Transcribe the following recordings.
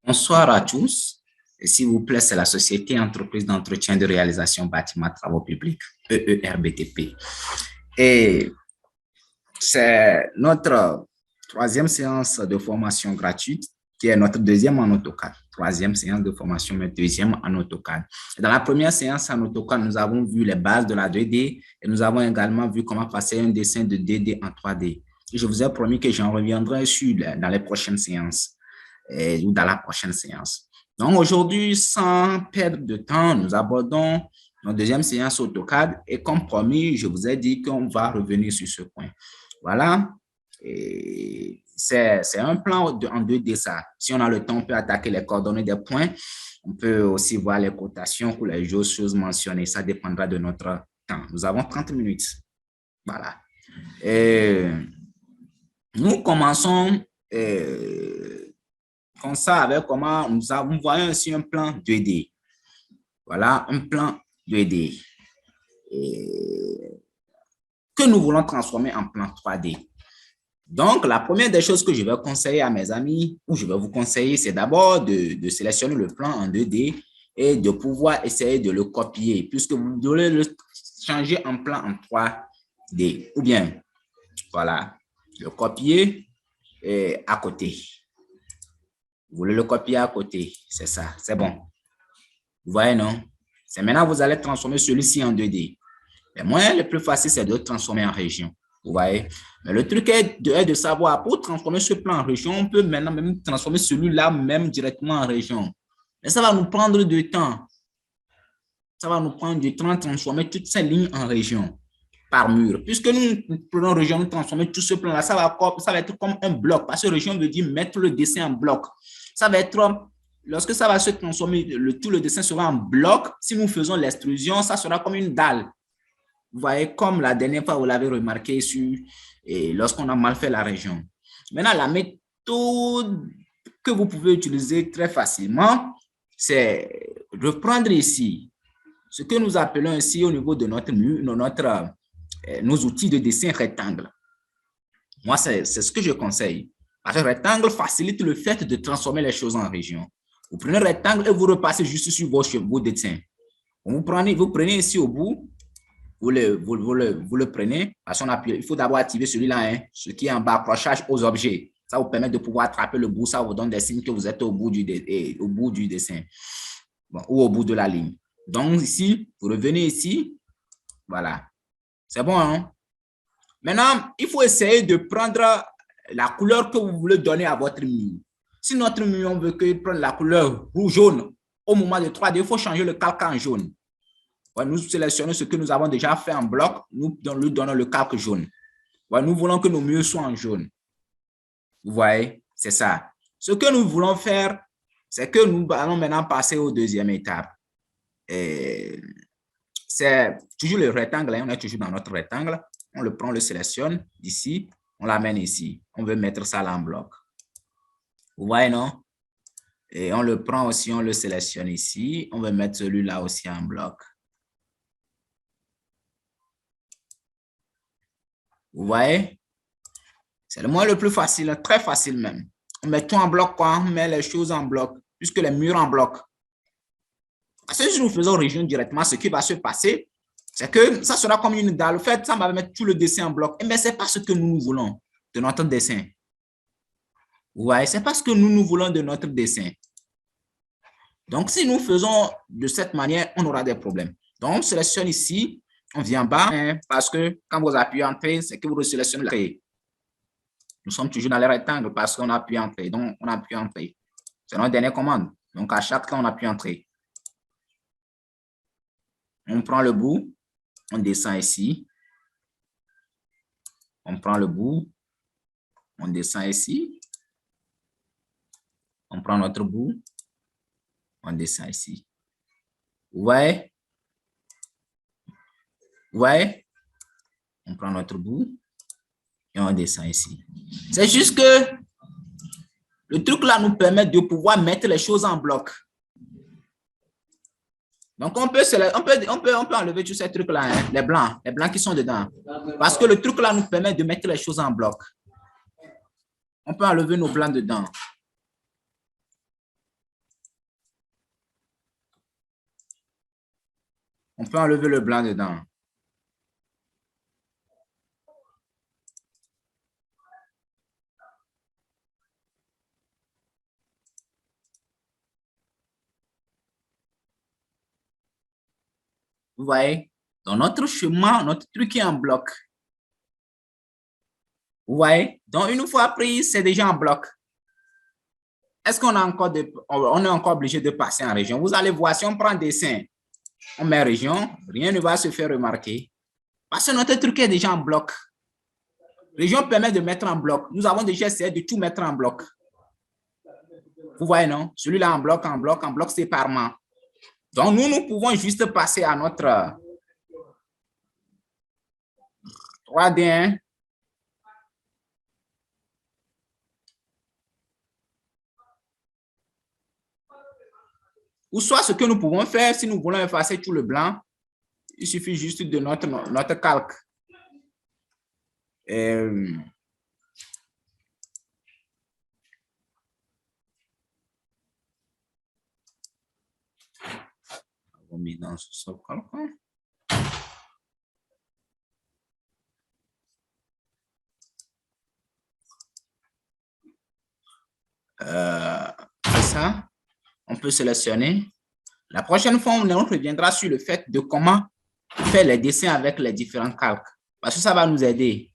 Bonsoir à tous. Et s'il vous plaît, c'est la Société Entreprise d'entretien de réalisation bâtiment travaux publics, EERBTP. Et c'est notre troisième séance de formation gratuite, qui est notre deuxième en AutoCAD. Troisième séance de formation, mais deuxième en AutoCAD. Dans la première séance en AutoCAD, nous avons vu les bases de la 2D et nous avons également vu comment passer un dessin de 2D en 3D. Et je vous ai promis que j'en reviendrai sur dans les prochaines séances ou dans la prochaine séance. Donc aujourd'hui, sans perdre de temps, nous abordons notre deuxième séance AutoCAD et comme promis, je vous ai dit qu'on va revenir sur ce point. Voilà, c'est un plan en 2D ça. Si on a le temps, on peut attaquer les coordonnées des points. On peut aussi voir les cotations pour les choses mentionnées. Ça dépendra de notre temps. Nous avons 30 minutes. Voilà. Et nous commençons comme ça avec comment nous voyons ici un plan 2D. Voilà, un plan 2D. Que nous voulons transformer en plan 3D. Donc, la première des choses que je vais conseiller à mes amis, ou je vais vous conseiller, c'est d'abord de sélectionner le plan en 2D et de pouvoir essayer de le copier, puisque vous devez le changer en plan en 3D. Ou bien, voilà, le copier à côté. Vous voulez le copier à côté, c'est ça, c'est bon. Vous voyez, non? C'est maintenant vous allez transformer celui-ci en 2D. Le moyen le plus facile, c'est de le transformer en région. Vous voyez? Mais le truc est de savoir, pour transformer ce plan en région, on peut maintenant même transformer celui-là même directement en région. Mais ça va nous prendre du temps. Ça va nous prendre du temps de transformer toutes ces lignes en région par mur. Puisque nous prenons région, nous transformons tout ce plan-là, ça va être comme un bloc. Parce que région veut dire mettre le dessin en bloc. Ça va être, lorsque ça va se transformer, tout le dessin sera en bloc. Si nous faisons l'extrusion, ça sera comme une dalle. Vous voyez, comme la dernière fois, vous l'avez remarqué lorsqu'on a mal fait la région. Maintenant, la méthode que vous pouvez utiliser très facilement, c'est reprendre ici ce que nous appelons ici au niveau de nos outils de dessin rectangle. Moi, c'est ce que je conseille. Parce que rectangle facilite le fait de transformer les choses en région. Vous prenez rectangle et vous repassez juste sur vos dessins. Vous prenez ici au bout, vous le prenez, parce qu'on appuie, il faut d'abord activer celui-là, hein, ce qui est en bas, accrochage aux objets. Ça vous permet de pouvoir attraper le bout, ça vous donne des signes que vous êtes au bout du dessin, bon, ou au bout de la ligne. Donc ici, vous revenez ici, voilà. C'est bon, hein? Maintenant, il faut essayer de prendre la couleur que vous voulez donner à votre mur. Si notre mur, on veut qu'il prenne la couleur rouge-jaune, au moment de 3D, il faut changer le calque en jaune. Nous sélectionnons ce que nous avons déjà fait en bloc, nous lui donnons le calque jaune. Nous voulons que nos murs soient en jaune. Vous voyez, c'est ça. Ce que nous voulons faire, c'est que nous allons maintenant passer aux deuxième étape. C'est toujours le rectangle, on est toujours dans notre rectangle. On le prend, on le sélectionne d'ici, on l'amène ici. On veut mettre ça là en bloc. Vous voyez, non? Et on le prend aussi, on le sélectionne ici. On veut mettre celui-là aussi en bloc. Vous voyez? C'est le moyen le plus facile, très facile même. On met tout en bloc, quoi. On met les choses en bloc, puisque les murs en bloc. Parce que si nous faisons région directement, ce qui va se passer, c'est que ça sera comme une dalle. En fait, ça va mettre tout le dessin en bloc. Mais ce n'est pas ce que nous voulons de notre dessin. Vous voyez, ce n'est pas ce que nous voulons de notre dessin. Donc, si nous faisons de cette manière, on aura des problèmes. Donc, on sélectionne ici, on vient en bas, parce que quand vous appuyez Entrée, c'est que vous sélectionnez l'entrée. Nous sommes toujours dans les rectangles parce qu'on appuie Entrée. Donc, on appuie Entrée. C'est notre dernière commande. Donc, à chaque fois, on appuie Entrée. On prend le bout, on descend ici. On prend le bout, on descend ici. On prend notre bout, on descend ici. Vous voyez? Vous voyez? On prend notre bout et on descend ici. C'est juste que le truc là nous permet de pouvoir mettre les choses en bloc. Donc, on peut enlever tous ces trucs-là, hein, les blancs qui sont dedans. Parce que le truc là nous permet de mettre les choses en bloc. On peut enlever nos blancs dedans. On peut enlever le blanc dedans. Vous voyez? Dans notre chemin, notre truc est en bloc. Vous voyez? Donc, une fois pris, c'est déjà en bloc. Est-ce qu'on on est encore obligé de passer en région? Vous allez voir, si on prend dessin, on met région, rien ne va se faire remarquer. Parce que notre truc est déjà en bloc. Région permet de mettre en bloc. Nous avons déjà essayé de tout mettre en bloc. Vous voyez, non? Celui-là en bloc, en bloc, en bloc séparément. Donc, nous pouvons juste passer à notre 3D. Hein? Ou soit, ce que nous pouvons faire, si nous voulons effacer tout le blanc, il suffit juste de notre calque. On met dans ce calque. Ça, on peut sélectionner. La prochaine fois, on reviendra sur le fait de comment faire les dessins avec les différents calques. Parce que ça va nous aider.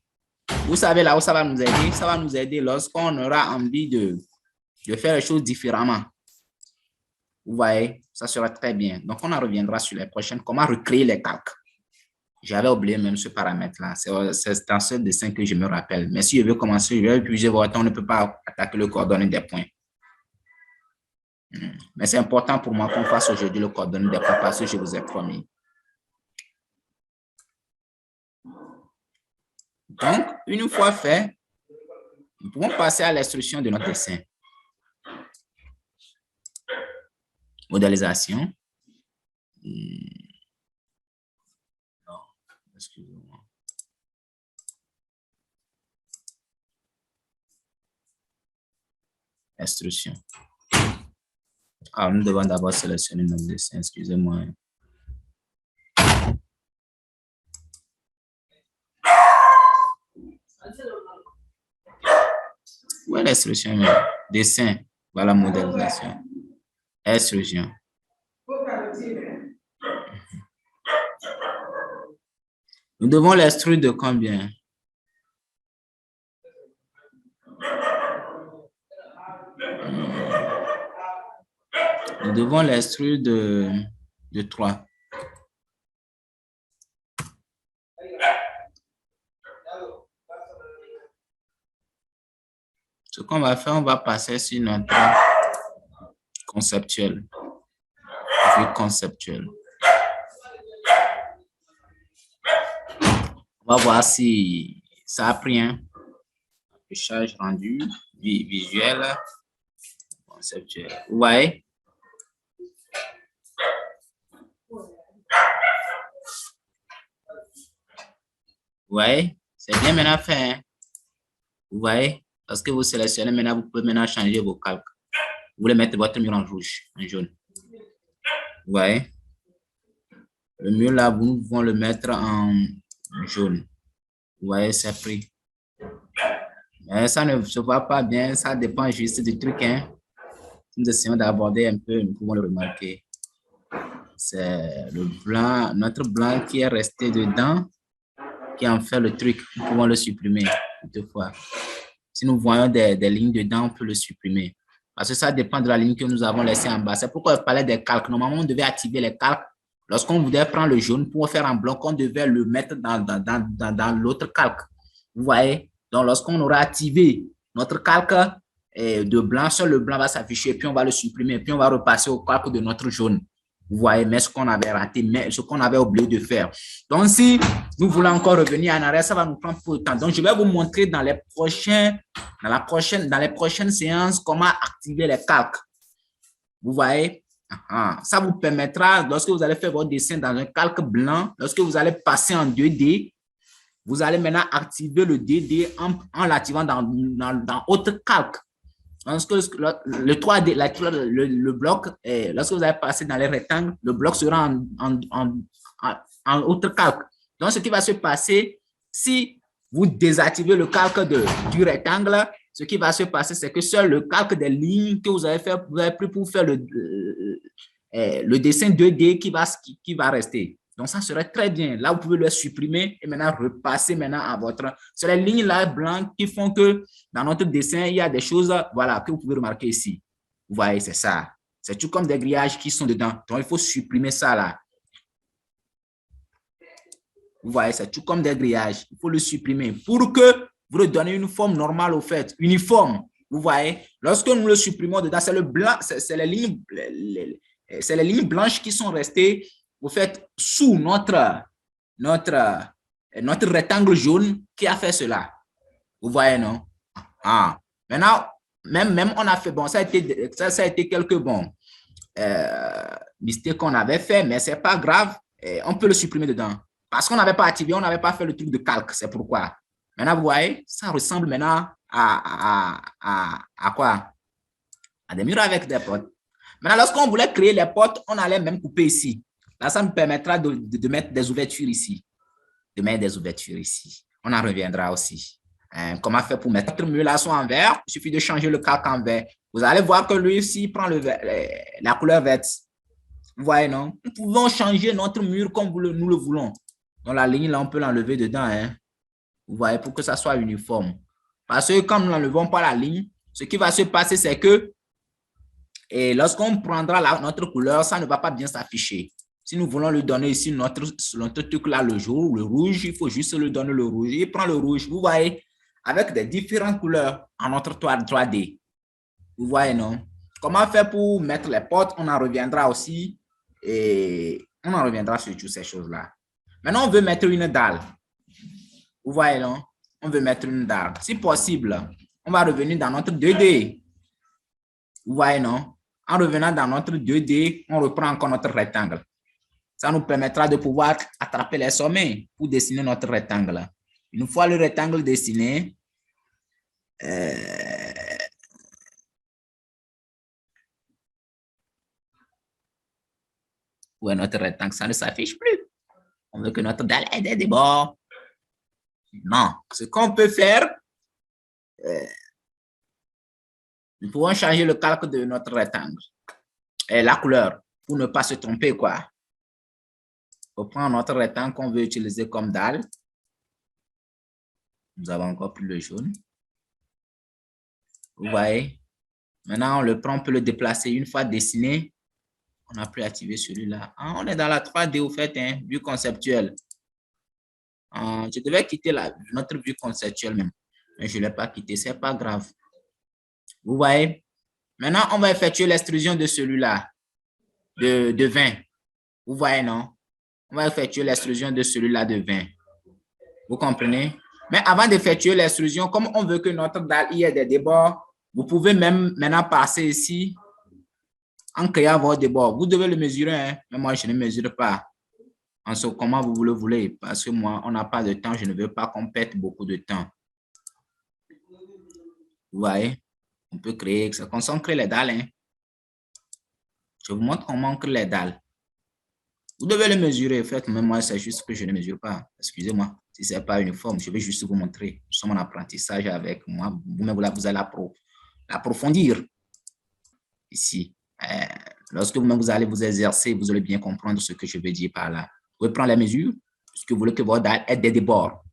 Vous savez là où ça va nous aider? Ça va nous aider lorsqu'on aura envie de faire les choses différemment. Vous voyez, ça sera très bien. Donc, on en reviendra sur les prochaines. Comment recréer les calques. J'avais oublié même ce paramètre-là. C'est dans ce dessin que je me rappelle. Mais si je veux commencer, je vais utiliser votre temps. On ne peut pas attaquer le coordonnées des points. Mais c'est important pour moi qu'on fasse aujourd'hui le coordonnées des points parce que je vous ai promis. Donc, une fois fait, nous pouvons passer à l'instruction de notre dessin. Modélisation. Non, excusez-moi. Instruction. Ah, nous devons d'abord sélectionner notre dessin, excusez-moi. Où est l'instruction? Dessin, voilà modélisation. Instruction. Nous devons l'extruire de combien? Nous devons l'extruire de 3. Ce qu'on va faire, on va passer sur notre conceptuel. Vue conceptuelle. On va voir si ça a pris un affichage rendu, visuel, conceptuel. Vous voyez? Vous voyez? C'est bien maintenant fait. Hein? Vous voyez? Parce que vous sélectionnez maintenant, vous pouvez maintenant changer vos calques. Vous voulez mettre votre mur en rouge, en jaune. Vous voyez? Le mur là, nous pouvons le mettre en jaune. Vous voyez, c'est pris. Mais ça ne se voit pas bien, ça dépend juste du truc. Hein? Nous essayons d'aborder un peu, nous pouvons le remarquer. C'est le blanc, notre blanc qui est resté dedans, qui en fait le truc. Nous pouvons le supprimer toutefois. Si nous voyons des lignes dedans, on peut le supprimer. Parce que ça dépend de la ligne que nous avons laissée en bas. C'est pourquoi je parlais des calques. Normalement, on devait activer les calques. Lorsqu'on voulait prendre le jaune pour faire un bloc, on devait le mettre dans l'autre calque. Vous voyez? Donc, lorsqu'on aura activé notre calque de blanc, seul le blanc va s'afficher, puis on va le supprimer, puis on va repasser au calque de notre jaune. Vous voyez, mais ce qu'on avait raté, mais ce qu'on avait oublié de faire. Donc, si nous voulons encore revenir en arrière, ça va nous prendre peu de temps. Donc, je vais vous montrer dans les prochaines séances comment activer les calques. Vous voyez? Ça vous permettra, lorsque vous allez faire votre dessin dans un calque blanc, lorsque vous allez passer en 2D, vous allez maintenant activer le 2D en l'activant dans autre calque. Lorsque le 3D, le bloc, lorsque vous allez passer dans les rectangles, le bloc sera en autre calque. Donc, ce qui va se passer, si vous désactivez le calque du rectangle, ce qui va se passer, c'est que seul le calque des lignes que vous avez pris pour faire le dessin 2D qui va rester. Donc, ça serait très bien. Là, vous pouvez le supprimer et maintenant repasser maintenant à votre... C'est les lignes là blanches qui font que dans notre dessin, il y a des choses, voilà, que vous pouvez remarquer ici. Vous voyez, c'est ça. C'est tout comme des grillages qui sont dedans. Donc, il faut supprimer ça là. Vous voyez, c'est tout comme des grillages. Il faut le supprimer pour que vous le donnez une forme normale au fait, uniforme. Vous voyez, lorsque nous le supprimons dedans, c'est le blanc, c'est les lignes blanches qui sont restées au fait sous notre rectangle jaune qui a fait cela. Vous voyez, non? Ah. Maintenant, même on a fait, bon, ça a été quelques mistakes qu'on avait fait, mais c'est pas grave. On peut le supprimer dedans. Parce qu'on n'avait pas activé, on n'avait pas fait le truc de calque, c'est pourquoi. Maintenant, vous voyez, ça ressemble maintenant à quoi? À des murs avec des portes. Maintenant, lorsqu'on voulait créer les portes, on allait même couper ici. Là, ça nous permettra de mettre des ouvertures ici. On en reviendra aussi. Comment faire pour mettre notre mur là soit en vert? Il suffit de changer le calque en vert. Vous allez voir que lui aussi prend la couleur verte. Vous voyez, non? Nous pouvons changer notre mur comme nous le voulons. Donc, la ligne là, on peut l'enlever dedans. Hein? Vous voyez, pour que ça soit uniforme. Parce que comme nous n'enlevons pas la ligne, ce qui va se passer, c'est que lorsqu'on prendra notre couleur, ça ne va pas bien s'afficher. Si nous voulons lui donner ici notre truc là, le rouge, il faut juste lui donner le rouge. Il prend le rouge, vous voyez, avec des différentes couleurs en notre 3D. Vous voyez, non? Comment faire pour mettre les portes? On en reviendra aussi. Et on en reviendra sur toutes ces choses-là. Maintenant, on veut mettre une dalle. Vous voyez, non? On veut mettre une dalle. Si possible, on va revenir dans notre 2D. Vous voyez, non? En revenant dans notre 2D, on reprend encore notre rectangle. Ça nous permettra de pouvoir attraper les sommets pour dessiner notre rectangle. Une fois le rectangle dessiné, ouais, notre rectangle, ça ne s'affiche plus. On veut que notre dalle ait des bords. Non. Ce qu'on peut faire, nous pouvons changer le calque de notre rectangle. Et la couleur, pour ne pas se tromper, quoi. On prend notre rectangle qu'on veut utiliser comme dalle. Nous avons encore plus le jaune. Vous voyez? Maintenant, on le prend, on peut le déplacer. Une fois dessiné, on a pu activer celui-là. Ah, on est dans la 3D au fait, hein, vue conceptuelle. Je devais quitter notre vue conceptuelle même, mais je ne l'ai pas quitté, ce n'est pas grave. Vous voyez? Maintenant, on va effectuer l'extrusion de celui-là, de 20. Vous voyez, non? On va effectuer l'extrusion de celui-là de 20. Vous comprenez? Mais avant d'effectuer l'extrusion, comme on veut que notre dalle y ait des débords, vous pouvez même maintenant passer ici en créant vos débords. Vous devez le mesurer, hein? Mais moi, je ne mesure pas. En ce comment vous le voulez, parce que moi, on n'a pas de temps, je ne veux pas qu'on perde beaucoup de temps. Vous voyez? On peut créer, c'est comme ça on crée les dalles. Hein? Je vous montre comment on crée les dalles. Vous devez le mesurer, faites, mais moi, c'est juste que je ne mesure pas. Excusez-moi, si ce n'est pas uniforme, je vais juste vous montrer. Nous sommes en apprentissage avec moi. Vous-même, vous allez l'approfondir ici. Lorsque vous allez vous exercer, vous allez bien comprendre ce que je veux dire par là. Vous pouvez prendre les mesures, puisque vous voulez que votre dalle ait des débords.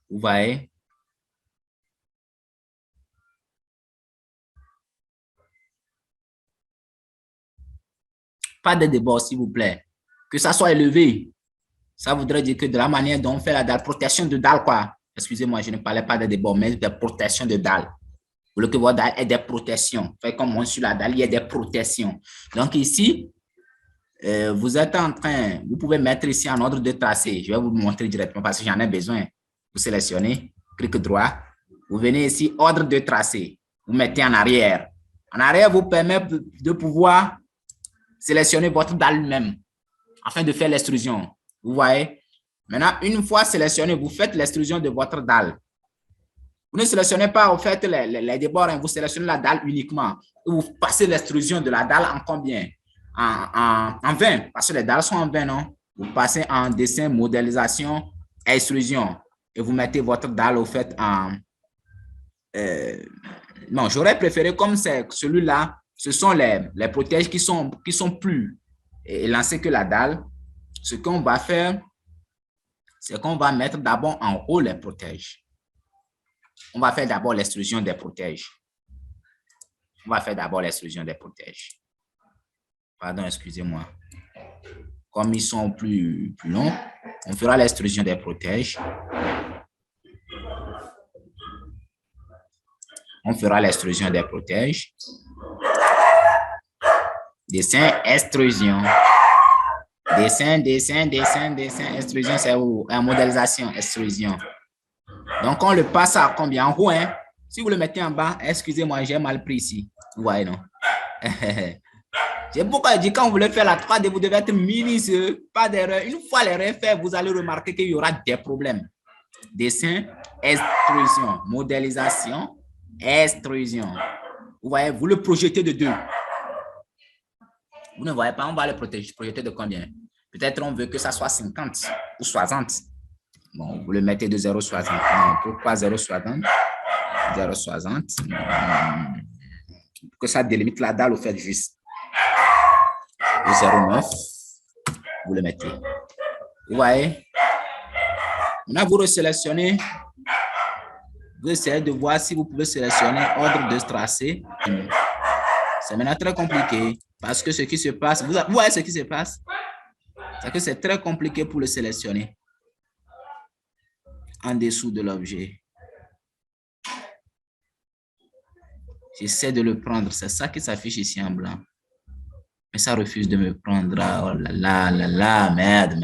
Vous voyez? Pas de débords, s'il vous plaît. Que ça soit élevé. Ça voudrait dire que de la manière dont on fait la dalle, protection de dalle, quoi. Excusez-moi, je ne parlais pas de débords, mais de protection de dalle. Vous voulez que votre dalle ait des protections. Fait comme moi sur la dalle, il y a des protections. Donc ici, vous êtes en train, vous pouvez mettre ici en ordre de tracé. Je vais vous montrer directement parce que j'en ai besoin. Vous sélectionnez, clic droit. Vous venez ici, ordre de tracé. Vous mettez en arrière. En arrière vous permet de pouvoir sélectionner votre dalle même afin de faire l'extrusion. Vous voyez? Maintenant, une fois sélectionné, vous faites l'extrusion de votre dalle. Vous ne sélectionnez pas, vous faites les débords, vous sélectionnez la dalle uniquement. Vous passez l'extrusion de la dalle en combien? en 20, parce que les dalles sont en 20, non? Vous passez en dessin, modélisation, extrusion, et vous mettez votre dalle au fait en... non, j'aurais préféré comme c'est celui-là, ce sont les protèges qui sont plus élancés que la dalle. Ce qu'on va faire, c'est qu'on va mettre d'abord en haut les protèges. On va faire d'abord l'extrusion des protèges. On va faire d'abord l'extrusion des protèges. Pardon, excusez-moi. Comme ils sont plus longs, on fera l'extrusion des protèges. On fera l'extrusion des protèges. Dessin, extrusion. Dessin, extrusion, c'est en modélisation, extrusion. Donc, on le passe à combien? En haut, hein? Si vous le mettez en bas, excusez-moi, j'ai mal pris ici. Vous voyez, non? C'est pourquoi je dis quand vous voulez faire la 3D, vous devez être minutieux, pas d'erreur. Une fois l'erreur faite, vous allez remarquer qu'il y aura des problèmes. Dessin, extrusion, modélisation, extrusion. Vous voyez, vous le projetez de 2. Vous ne voyez pas, on va le projeter de combien? Peut-être on veut que ça soit 50 ou 60. Bon, vous le mettez de 0,60. Pourquoi 0,60? 0,60. Pour que ça délimite la dalle, vous faites juste. 0,9, vous le mettez. Vous voyez? Maintenant, vous resélectionnez. Vous essayez de voir si vous pouvez sélectionner ordre de tracé. C'est maintenant très compliqué parce que ce qui se passe, vous voyez ce qui se passe? C'est que c'est très compliqué pour le sélectionner en dessous de l'objet. J'essaie de le prendre. C'est ça qui s'affiche ici en blanc. Mais ça refuse de me prendre. Oh là là, merde.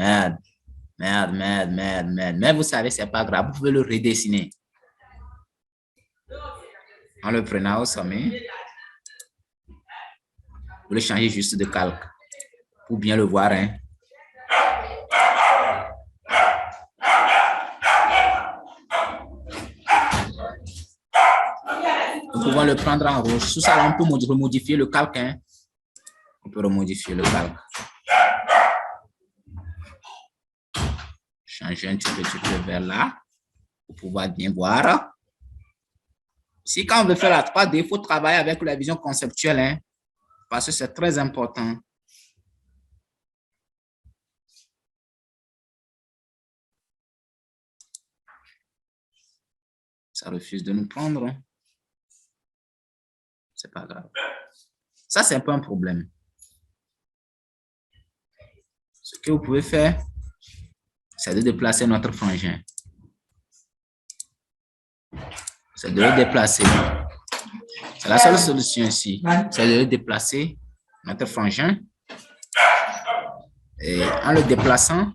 Mais vous savez, c'est pas grave. Vous pouvez le redessiner. En le prenant au sommet, vous le changez juste de calque pour bien le voir. Hein. Nous pouvons le prendre en rouge. Sous ça, on peut remodifier le calque. Hein. On peut remodifier le calque. Changer un petit peu vers là pour pouvoir bien voir. Si quand on veut faire la 3D, il faut travailler avec la vision conceptuelle, hein, parce que c'est très important. Ça refuse de nous prendre. C'est pas grave. Ça, c'est un peu un problème. Ce que vous pouvez faire, c'est de déplacer notre frangin. C'est de le déplacer. C'est la seule solution ici. C'est de le déplacer, notre frangin. Et en le déplaçant,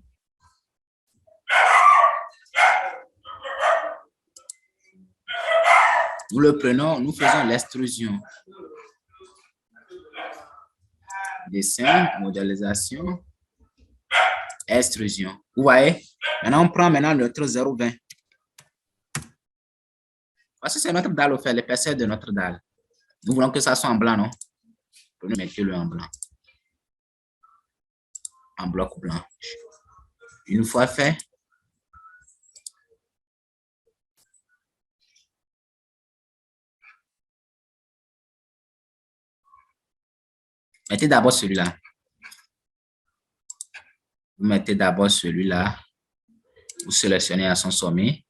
nous le prenons, nous faisons l'extrusion. Dessin, modélisation, extrusion. Vous voyez? Maintenant, on prend notre 0,20. Parce que c'est notre dalle, au fait, l'épaisseur de notre dalle. Nous voulons que ça soit en blanc, non? Nous mettons-le en blanc. En bloc blanc. Une fois fait, mettez d'abord celui-là. Vous mettez d'abord celui-là. Vous sélectionnez à son sommet.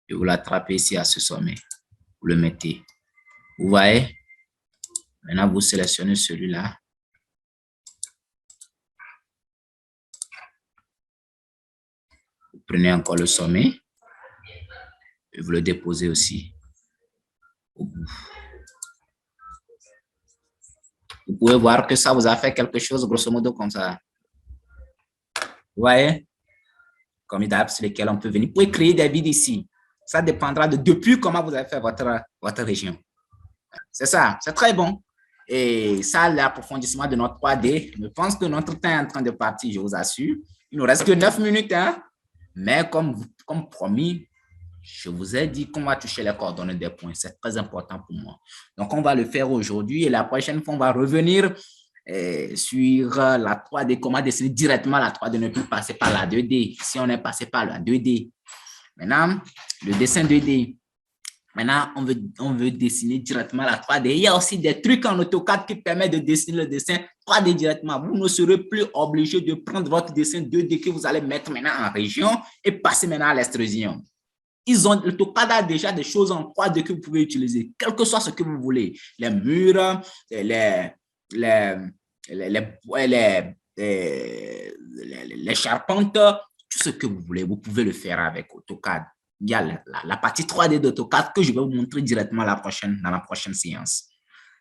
Et vous l'attrapez ici à ce sommet. Vous le mettez. Vous voyez? Maintenant, vous sélectionnez celui-là. Vous prenez encore le sommet. Et vous le déposez aussi au bout. Vous pouvez voir que ça vous a fait quelque chose grosso modo comme ça. Vous voyez? Comme il sur lesquels on peut venir. Vous pouvez créer des vides ici. Ça dépendra de depuis comment vous avez fait votre région. C'est ça, c'est très bon. Et ça, l'approfondissement de notre 3D. Je pense que notre temps est en train de partir, je vous assure. Il ne nous reste que 9 minutes. Hein? Mais comme promis, Je vous ai dit qu'on va toucher les coordonnées des points. C'est très important pour moi. Donc, on va le faire aujourd'hui et la prochaine fois, on va revenir sur la 3D, comment dessiner directement la 3D, ne plus passer par la 2D. Si on est passé par la 2D. Maintenant, le dessin 2D. Maintenant, on veut dessiner directement la 3D. Il y a aussi des trucs en AutoCAD qui permettent de dessiner le dessin 3D directement. Vous ne serez plus obligé de prendre votre dessin 2D que vous allez mettre maintenant en région et passer maintenant à l'extrusion. AutoCAD a déjà des choses en 3D que vous pouvez utiliser, quel que soit ce que vous voulez. Les murs, les charpentes, tout ce que vous voulez, vous pouvez le faire avec AutoCAD. Il y a la partie 3D d'AutoCAD que je vais vous montrer directement dans la prochaine séance.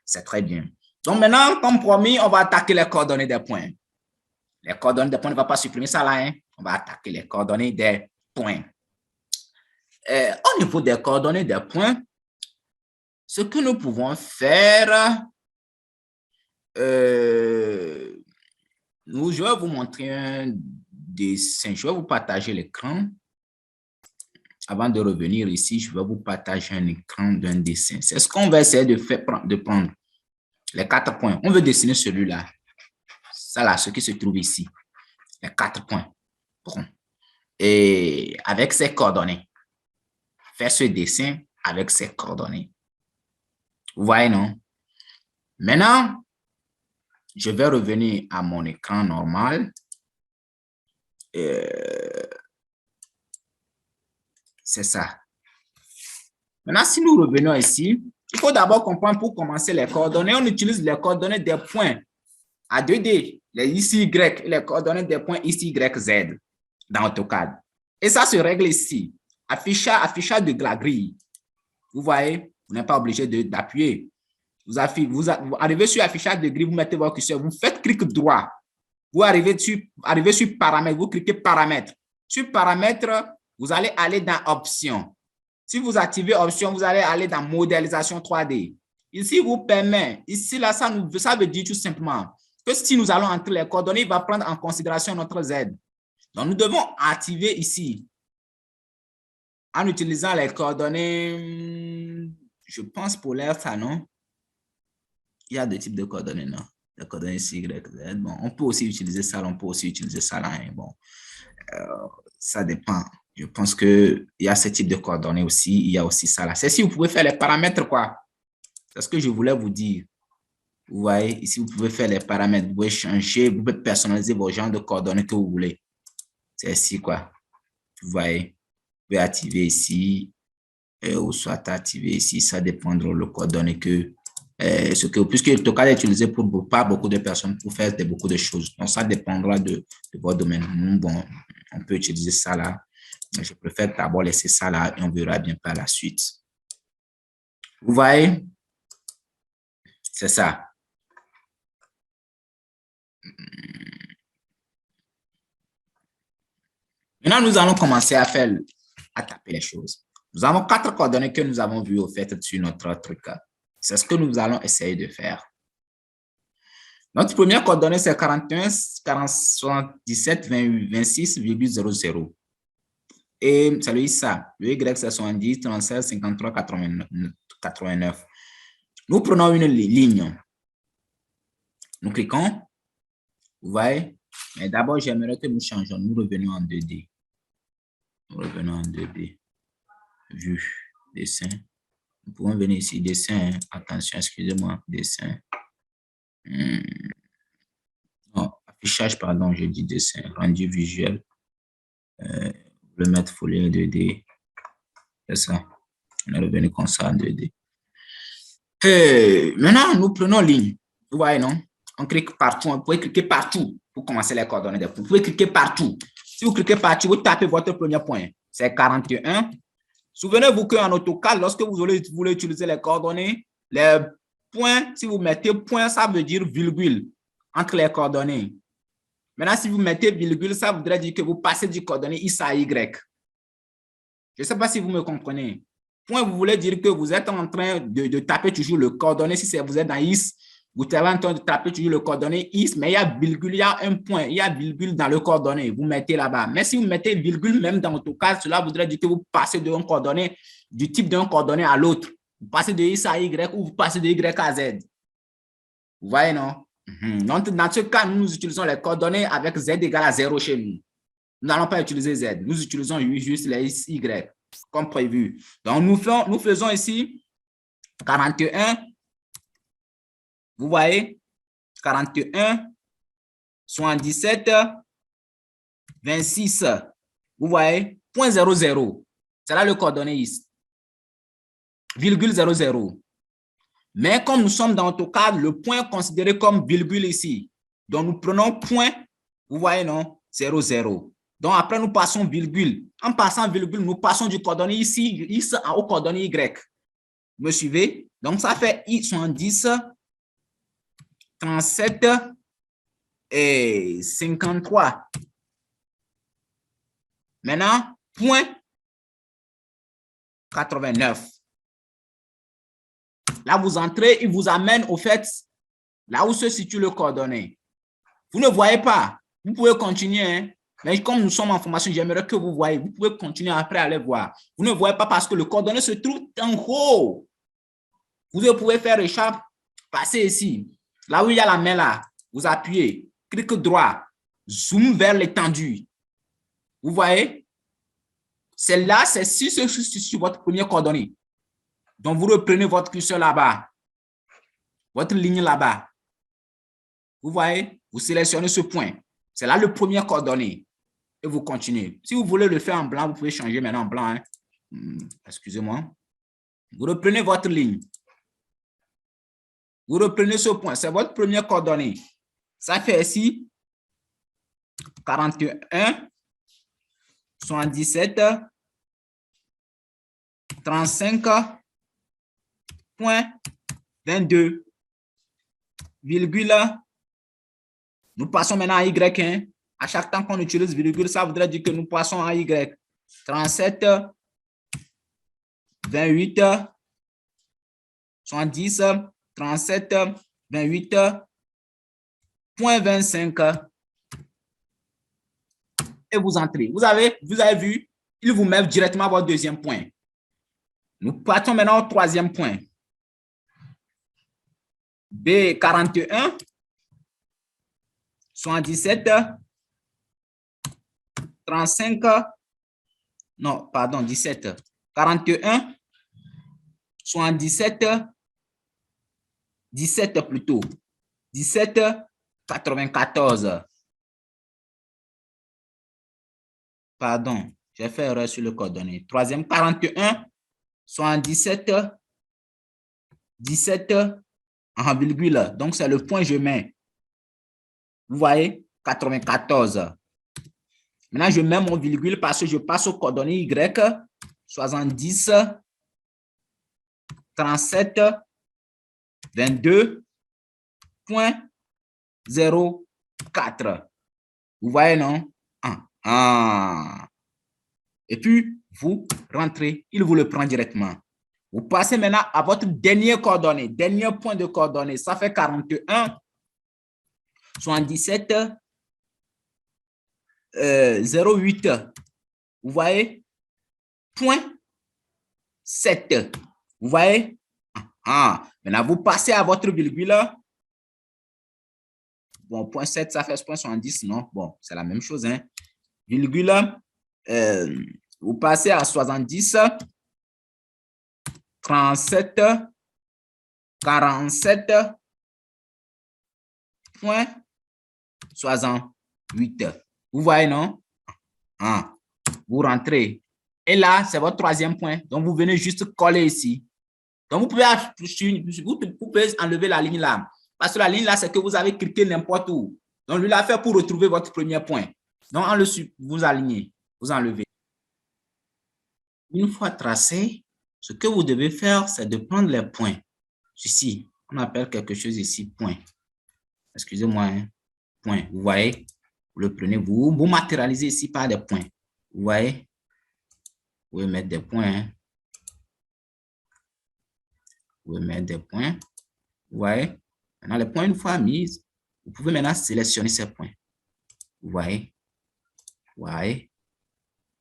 C'est très bien. Donc maintenant, comme promis, on va attaquer les coordonnées des points. Les coordonnées des points, on ne va pas supprimer ça là. Hein? On va attaquer les coordonnées des points. Au niveau des coordonnées des points, ce que nous pouvons faire, je vais vous montrer un dessin. Je vais vous partager l'écran. Avant de revenir ici, je vais vous partager un écran d'un dessin. C'est ce qu'on va essayer de prendre. Les 4 points. On veut dessiner celui-là. Ça là, ce qui se trouve ici. Les 4 points. Bon. Et avec ces coordonnées. Faire ce dessin avec ces coordonnées. Vous voyez, non? Maintenant, je vais revenir à mon écran normal. C'est ça. Maintenant, si nous revenons ici, il faut d'abord comprendre pour commencer les coordonnées. On utilise les coordonnées des points à 2D, les ici Y, et les coordonnées des points ici Y, Z dans AutoCAD. Et ça se règle ici. Affichage de la grille. Vous voyez, vous n'êtes pas obligé d'appuyer. Vous arrivez sur affichage de grille, vous mettez votre curseur, vous faites clic droit. Vous arrivez sur paramètres, vous cliquez paramètres. Sur paramètres, vous allez aller dans options. Si vous activez options, vous allez aller dans modélisation 3D. Ici, vous permet, ici, là, ça veut dire tout simplement que si nous allons entrer les coordonnées, il va prendre en considération notre Z. Donc, nous devons activer ici, en utilisant les coordonnées, je pense polaire, ça, non? Il y a deux types de coordonnées, non? Les coordonnées Y, Z. Bon, on peut aussi utiliser ça, on peut aussi utiliser ça là. Hein. Bon, ça dépend. Je pense qu'il y a ce type de coordonnées aussi. Il y a aussi ça là. C'est si vous pouvez faire les paramètres, quoi. C'est ce que je voulais vous dire. Vous voyez, ici, vous pouvez faire les paramètres. Vous pouvez changer, vous pouvez personnaliser vos genres de coordonnées que vous voulez. C'est ici, quoi. Vous voyez, vous pouvez activer ici, ou soit activer ici. Ça dépendra de le coordonnées que, puisque AutoCAD est utilisé par beaucoup de personnes pour faire beaucoup de choses. Donc, ça dépendra de votre domaine. Nous, bon, on peut utiliser ça là. Je préfère d'abord laisser ça là et on verra bien par la suite. Vous voyez? C'est ça. Maintenant, nous allons commencer à taper les choses. Nous avons 4 coordonnées que nous avons vues au fait sur notre truc. C'est ce que nous allons essayer de faire. Notre première coordonnée, c'est 41, 77, 26,00. Et c'est le ça. Le Y, c'est 70, 36, 53, 89. Nous prenons une ligne. Nous cliquons. Vous voyez? Mais d'abord, j'aimerais que nous changeons. Nous revenons en 2D. Nous revenons en 2D. Vue, dessin. Nous pouvons venir ici, dessin. Attention, excusez-moi, dessin. Non, affichage, pardon, je dis dessin. Rendu visuel. Le mettre folie 2D. C'est ça. On est revenu comme ça en 2D. Maintenant, nous prenons ligne. Vous voyez, non? On clique partout. Vous pouvez cliquer partout pour commencer les coordonnées. Vous pouvez cliquer partout. Si vous cliquez partout, vous tapez votre premier point. C'est 41. Souvenez-vous qu'en AutoCAD, lorsque vous voulez utiliser les coordonnées, les points, si vous mettez point, ça veut dire virgule entre les coordonnées. Maintenant, si vous mettez virgule, ça voudrait dire que vous passez du coordonnée X à Y. Je ne sais pas si vous me comprenez. Point, vous voulez dire que vous êtes en train de taper toujours le coordonnée. Si vous êtes dans X, vous êtes en train de taper toujours le coordonnée X, mais il y a virgule, il y a un point, il y a virgule dans le coordonnée. Vous mettez là-bas. Mais si vous mettez virgule même dans AutoCAD, cela voudrait dire que vous passez d'un coordonnée, du type d'un coordonnée à l'autre. Vous passez de X à Y ou vous passez de Y à Z. Vous voyez, non? Donc, dans ce cas, nous utilisons les coordonnées avec Z égale à 0 chez nous. Nous n'allons pas utiliser Z. Nous utilisons juste les Y, comme prévu. Donc, nous faisons ici 41. Vous voyez? 41, 77, 26. Vous voyez? Point 00. C'est là le coordonnée ici. Virgule 00. Mais comme nous sommes dans AutoCAD, le point est considéré comme virgule ici. Donc, nous prenons point, vous voyez, non? 00. Donc, après, nous passons virgule. En passant virgule, nous passons du coordonnée ici, X au coordonnée Y. Vous me suivez? Donc, ça fait I70, 37 et 53. Maintenant, point 89. Là, vous entrez, il vous amène au fait là où se situe le coordonnée. Vous ne voyez pas. Vous pouvez continuer. Hein? Mais comme nous sommes en formation, j'aimerais que vous voyez. Vous pouvez continuer après aller voir. Vous ne voyez pas parce que le coordonnée se trouve en haut. Vous pouvez faire échappe, passer ici. Là où il y a la main là, vous appuyez, clic droit, zoom vers l'étendue. Vous voyez? Celle-là, c'est sur votre premier coordonnée. Donc, vous reprenez votre curseur là-bas, votre ligne là-bas. Vous voyez? Vous sélectionnez ce point. C'est là le premier coordonnée. Et vous continuez. Si vous voulez le faire en blanc, vous pouvez changer maintenant en blanc. Hein. Excusez-moi. Vous reprenez votre ligne. Vous reprenez ce point. C'est votre premier coordonnée. Ça fait ici 41, 77, 35, point 22, virgule. Nous passons maintenant à Y. Hein. À chaque temps qu'on utilise virgule, ça voudrait dire que nous passons à Y. 37, 28, 70, 37, 28, point 25. Et vous entrez. Vous avez vu, il vous met directement à votre deuxième point. Nous partons maintenant au troisième point. B41, 77, 35, non, pardon, 17, 41, 77, 17 plutôt, 17, 94. Pardon, j'ai fait erreur sur le coordonnée. Troisième, 41, 77, 17, en virgule. Donc, c'est le point que je mets. Vous voyez, 94. Maintenant, je mets mon virgule parce que je passe au coordonnées Y, 70, 37, 22, point 04. Vous voyez, non? Et puis, vous rentrez, il vous le prend directement. Vous passez maintenant à votre dernier coordonnée, dernier point de coordonnée. Ça fait 41, 77, 08. Vous voyez? Point 7. Vous voyez? Maintenant, vous passez à votre virgule. Bon, point 7, ça fait point 70, non? Bon, c'est la même chose, hein? Virgule. Vous passez à 70, 37, 47, point 68. Vous voyez, non? Vous rentrez. Et là, c'est votre troisième point. Donc, vous venez juste coller ici. Donc, vous pouvez enlever la ligne là. Parce que la ligne là, c'est que vous avez cliqué n'importe où. Donc, lui l'a fait pour retrouver votre premier point. Donc, vous alignez, vous enlevez. Une fois tracé, ce que vous devez faire, c'est de prendre les points. Ceci, on appelle quelque chose ici, point. Excusez-moi, hein. Point. Vous voyez, vous le prenez, vous matérialisez ici par des points. Vous voyez, vous pouvez mettre des points. Hein. Vous pouvez mettre des points. Vous voyez, Maintenant, les points, une fois mis, vous pouvez maintenant sélectionner ces points. Vous voyez? Vous voyez?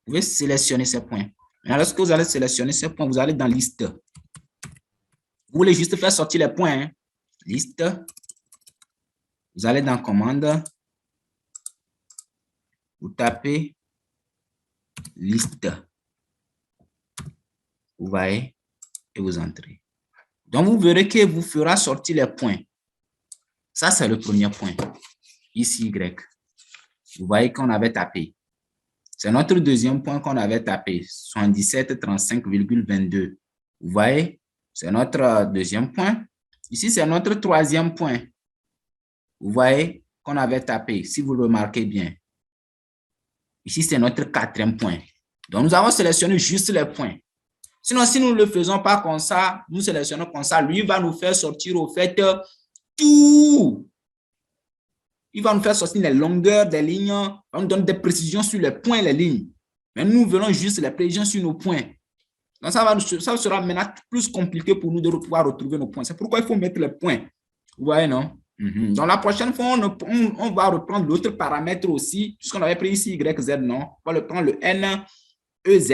Vous pouvez sélectionner ces points. Maintenant, lorsque vous allez sélectionner ces points, vous allez dans liste. Vous voulez juste faire sortir les points. Hein? Liste. Vous allez dans commande. Vous tapez liste. Vous voyez? Et vous entrez. Donc, vous verrez que vous fera sortir les points. Ça, c'est le premier point. Ici, Y. Vous voyez qu'on avait tapé. C'est notre deuxième point qu'on avait tapé. 77,35,22. Vous voyez? C'est notre deuxième point. Ici, c'est notre troisième point. Vous voyez qu'on avait tapé, si vous le remarquez bien. Ici, c'est notre quatrième point. Donc, nous avons sélectionné juste les points. Sinon, si nous ne le faisons pas comme ça, nous sélectionnons comme ça, lui va nous faire sortir au fait tout. Il va nous faire sortir les longueurs des lignes, on nous donne des précisions sur les points et les lignes. Mais nous voulons juste les précisions sur nos points. Donc, ça sera maintenant plus compliqué pour nous de pouvoir retrouver nos points. C'est pourquoi il faut mettre les points. Vous voyez, non? Donc, la prochaine fois, on va reprendre l'autre paramètre aussi, puisqu'on avait pris ici YZ, non? On va le prendre le NEZ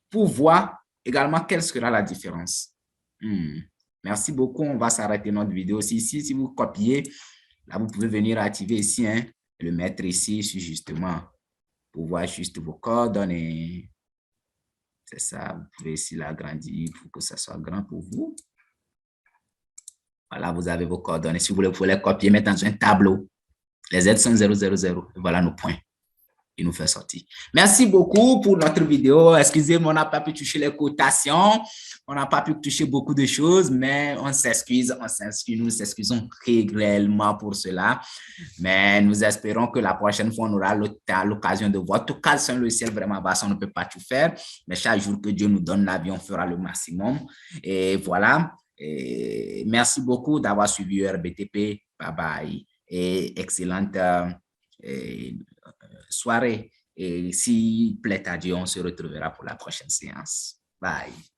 pour voir également quelle sera la différence. Merci beaucoup. On va s'arrêter notre vidéo ici. Si vous copiez, là, vous pouvez venir activer ici, hein, et le mettre ici, justement, pour voir juste vos coordonnées. C'est ça. Vous pouvez ici l'agrandir pour que ça soit grand pour vous. Voilà, vous avez vos coordonnées. Si vous voulez, vous pouvez les copier, mettre dans un tableau. Les Z sont 000. Voilà nos points. Il nous fait sortir. Merci beaucoup pour notre vidéo. Excusez-moi, on n'a pas pu toucher les cotations. On n'a pas pu toucher beaucoup de choses, mais on s'excuse. Nous nous excusons réellement pour cela. Mais nous espérons que la prochaine fois, on aura l'occasion de voir. En tout cas, c'est un logiciel vraiment vaste, on ne peut pas tout faire. Mais chaque jour que Dieu nous donne la vie, on fera le maximum. Et voilà. Et merci beaucoup d'avoir suivi RBTP. Bye bye. Et excellente soirée. Et s'il plaît à Dieu, on se retrouvera pour la prochaine séance. Bye.